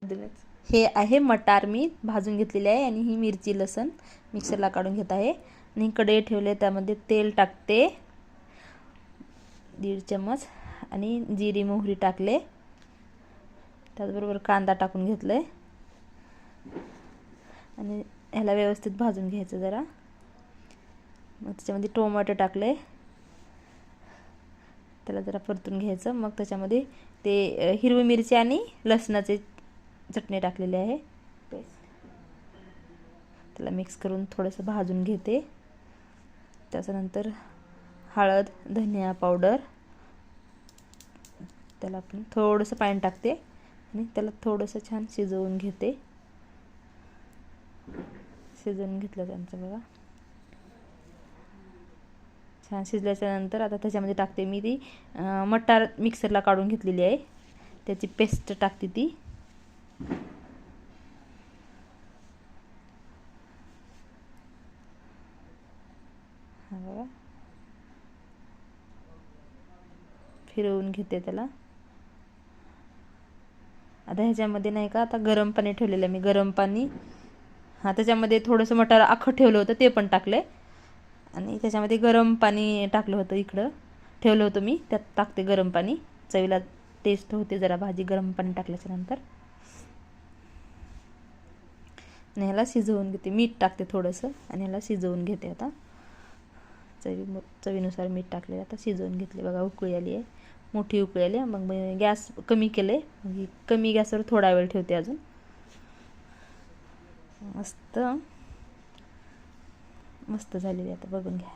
हे आहे मटार मी भाजून घेतलेले आहे आणि ही मिरची लसण मिक्सरला काढून घेत आहे आणि कढई ठेवले, त्यामध्ये तेल टाकते 1.5 चम्मच आणि जिरी मोहरी टाकले, त्याचबरोबर कांदा टाकून घेतले आणि ह्याला व्यवस्थित भाजून घ्यायचं जरा। मग त्याच्यामध्ये टोमॅटो टाकले, त्याला जरा परतून घ्यायचं। मग त्याच्यामध्ये ते हिरवी मिरची आणि लसणाचे चटणी टाकलेली आहे, त्याला मिक्स करून थोडंसं भाजून घेते। त्याच्यानंतर हळद धनिया पावडर, त्याला आपण थोडंसं पाणी टाकते आणि त्याला थोडंसं छान शिजवून घेते। शिजवून घेतलं त्यांचं बघा, छान शिजल्याच्या नंतर आता त्याच्यामध्ये टाकते मी ती मटार मिक्सरला काढून घेतलेली आहे, त्याची पेस्ट टाकते ती। हा बघा, फिरवून घेते त्याला। आता ह्याच्यामध्ये नाही का, आता गरम पाणी ठेवलेलं आहे मी, गरम पाणी, हा त्याच्यामध्ये थोडंसं मटार अख्खं ठेवलं होतं ते पण टाकले आणि त्याच्यामध्ये गरम पाणी टाकलं होतं, इकडं ठेवलं होतं मी, त्यात टाकते गरम पाणी, चवीला टेस्ट होते जरा भाजी गरम पाणी टाकल्याच्या नंतर। आणि ह्याला शिजवून घेते, मीठ टाकते थोडंसं आणि ह्याला शिजवून घेते। आता चवीनुसार मीठ टाकले, आता शिजवून घेतले बघा, उकळी आली आहे, मोठी उकळी आली। मग मी गॅस कमी केले, म्हणजे कमी गॅसवर थोडा वेळ ठेवते अजून। मस्त मस्त झालेली आता बघून घ्या।